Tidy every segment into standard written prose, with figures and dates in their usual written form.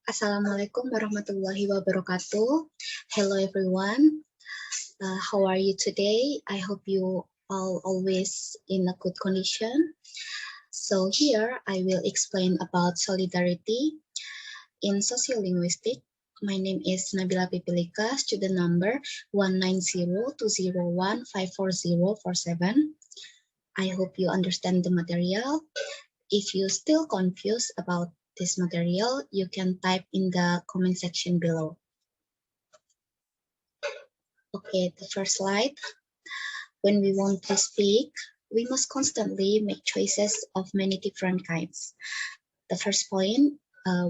Assalamualaikum warahmatullahi wabarakatuh. Hello everyone. How are you today? I hope you all always in a good condition. So here I will explain about solidarity in sociolinguistic. My name is Nabila Pipilika, student number 19020154047. I hope you understand the material. If you're still confused about this material, you can type in the comment section below. Okay, the first slide. When we want to speak, we must constantly make choices of many different kinds. The first point,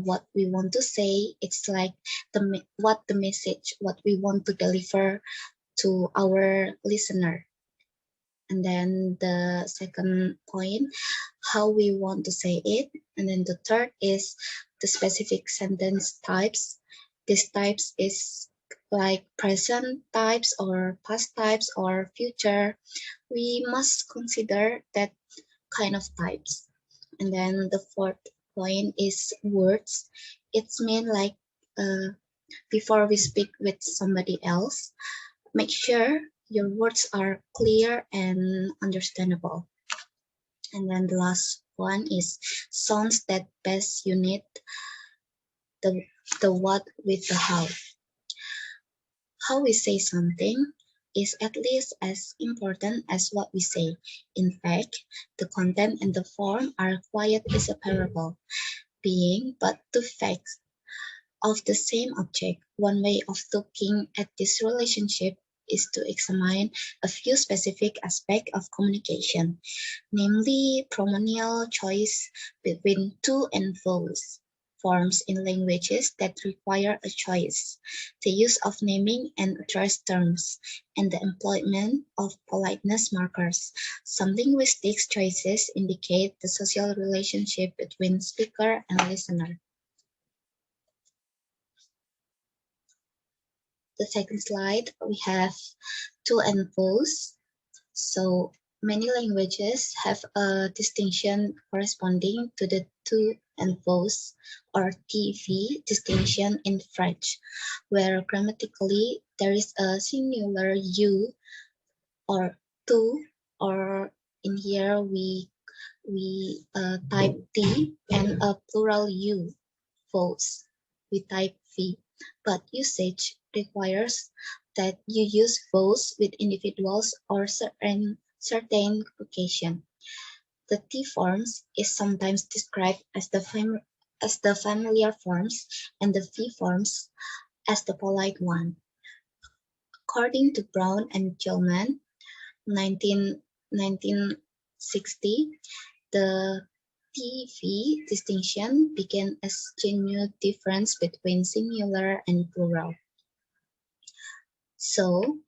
what we want to say, it's like the message, what we want to deliver to our listener. And then the second point, how we want to say it. And then the third is the specific sentence types. These types is like present types or past types or future. We must consider that kind of types. And then the fourth point is words. It's mean like before we speak with somebody else, make sure your words are clear and understandable. And then the last one is sounds that best unite the, the what with the how. How we say something is at least as important as what we say. In fact, the content and the form are quite inseparable, being but two facts of the same object. One way of looking at this relationship is to examine a few specific aspects of communication, namely pronominal choice between to and those forms in languages that require a choice, the use of naming and address terms, and the employment of politeness markers. Some linguistic choices indicate the social relationship between speaker and listener. The second slide, we have to and those. So many languages have a distinction corresponding to the to and those or TV distinction in French, where grammatically there is a singular you or to, or in here we type T, and a plural you, those, we type V. But usage requires that you use those with individuals or certain occasion. The T forms is sometimes described as the familiar forms and the V forms as the polite one. According to Brown and Gilman, 1960, the TV distinction began as genuine difference between singular and plural. So,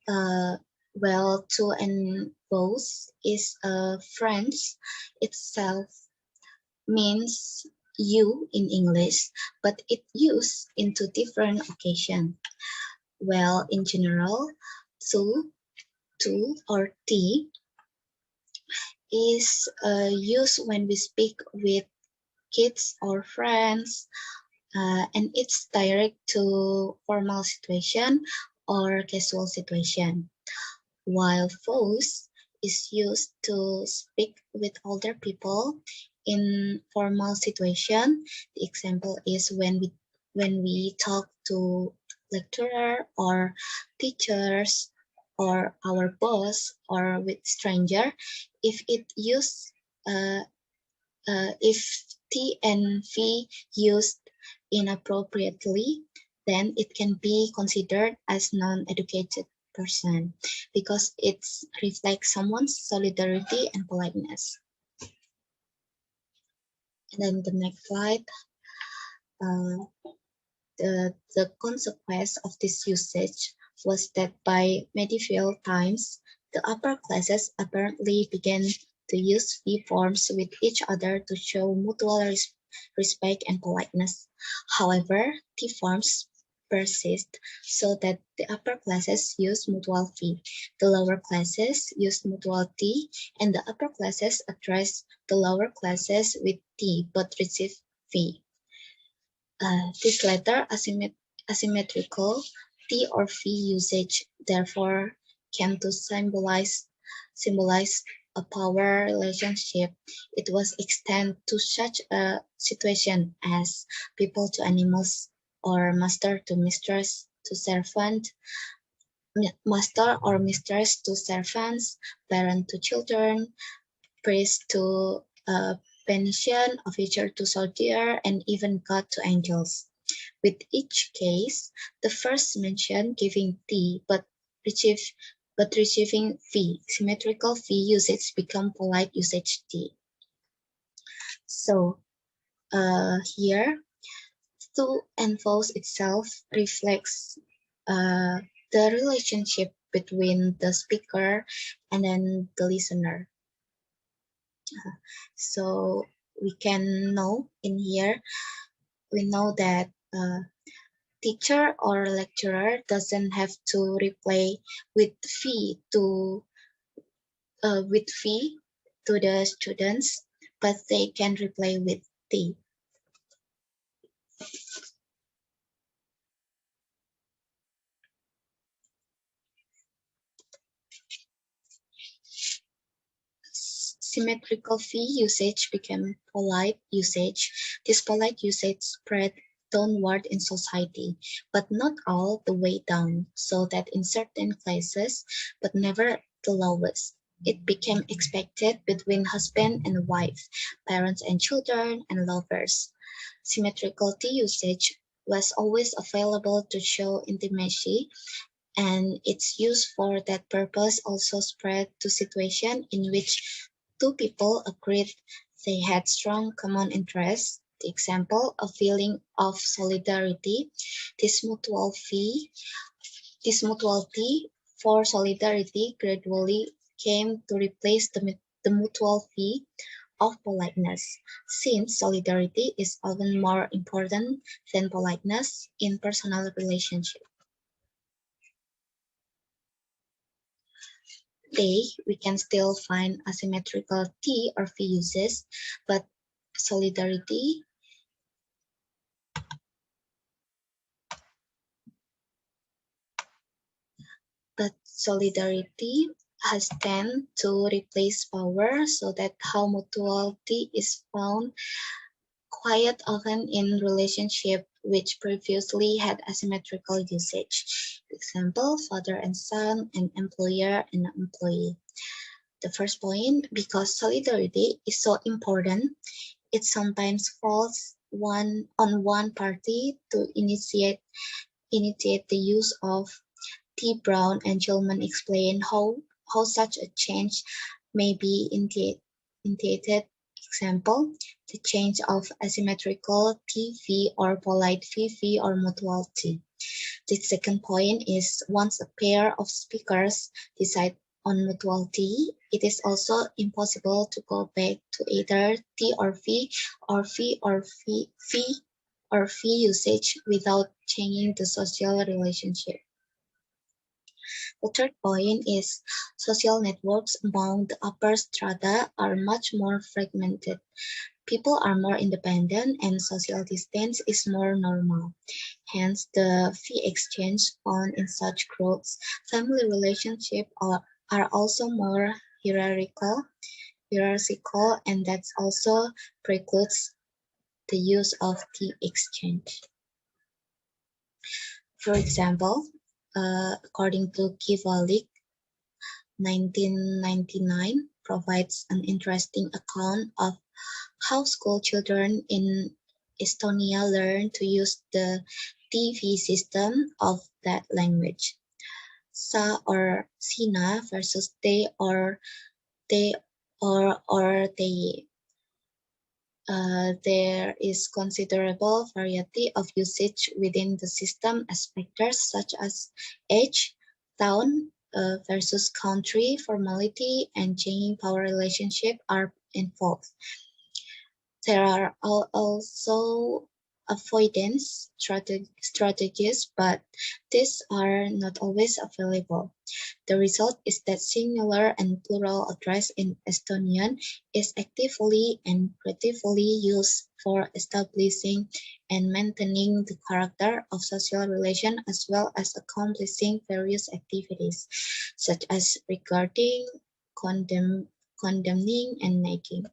well, to and both is French itself means you in English, but it used into different occasion. Well, in general, to or T is used when we speak with kids or friends, and it's direct to formal situation or casual situation, while those is used to speak with older people in formal situation. The example is when we talk to lecturer or teachers or our boss or with stranger. If it use if T and V used inappropriately, then it can be considered as non-educated person because it reflects someone's solidarity and politeness. And then the next slide, the consequence of this usage was that by medieval times, the upper classes apparently began to use V forms with each other to show mutual respect and politeness. However, T forms persist so that the upper classes use mutual V, the lower classes use mutual T, and the upper classes address the lower classes with T but receive V. This latter asymmetrical T or V usage therefore came to symbolize a power relationship. It was extended to such a situation as people to animals or master to mistress to servant, master or mistress to servants, parent to children, priest to Phoenician, officer to soldier, and even God to angels. With each case, the first mentioned giving T receive, but receiving V, symmetrical V usage become polite usage T. So here, to enforce itself reflects uh, the relationship between the speaker and then the listener. So we can know in here, we know that teacher or lecturer doesn't have to reply with fee to fee to the students, but they can reply with T. Symmetrical fee usage became polite usage. This polite usage spread downward in society, but not all the way down, so that in certain places, but never the lowest. It became expected between husband and wife, parents and children, and lovers. Symmetrical tea usage was always available to show intimacy, and its use for that purpose also spread to situations in which two people agreed they had strong common interests. The example, a feeling of solidarity. This this mutuality for solidarity gradually came to replace the mutual fee of politeness, since solidarity is often more important than politeness in personal relationships. Today, we can still find asymmetrical T or V uses, but solidarity solidarity has tend to replace power, so that how mutuality is found quite often in relationship which previously had asymmetrical usage. Example, father and son, and employer and employee. The first point, because solidarity is so important, it sometimes falls one party to initiate the use of. T. Brown and Gilman explain how such a change may be initiated. Example, the change of asymmetrical TV or polite VV or mutuality. The second point is once a pair of speakers decide on mutuality, it is also impossible to go back to either T or V or V usage without changing the social relationship. The third point is social networks among the upper strata are much more fragmented. People are more independent and social distance is more normal. Hence, the fee exchange found in such groups, family relationships are also more hierarchical, and that also precludes the use of fee exchange. For example, according to Kivalik, 1999 provides an interesting account of how school children in Estonia learn to use the TV system of that language. Sa or Sina versus they or they. There is considerable variety of usage within the system as factors such as age, town versus country, formality, and changing power relationship are involved. There are also avoidance strategies, but these are not always available. The result is that singular and plural address in Estonian is actively and creatively used for establishing and maintaining the character of social relation as well as accomplishing various activities, such as regarding, condemning, and making.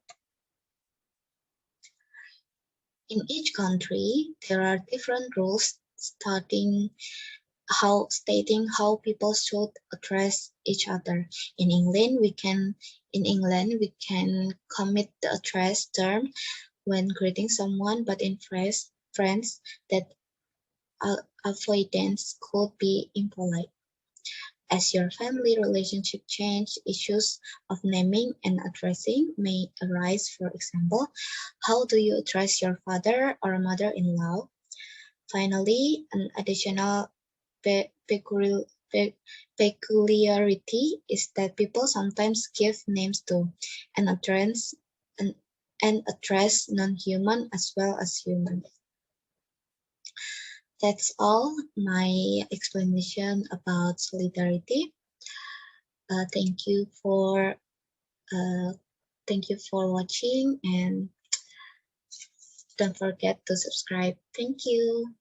In each country, there are different rules stating how people should address each other. In England we can commit the address term when greeting someone, but in France that avoidance could be impolite. As your family relationship change, issues of naming and addressing may arise. For example, how do you address your father or mother-in-law? Finally, an additional peculiarity is that people sometimes give names to and address non-human as well as human. That's all my explanation about solidarity. Thank you for watching, and don't forget to subscribe. Thank you.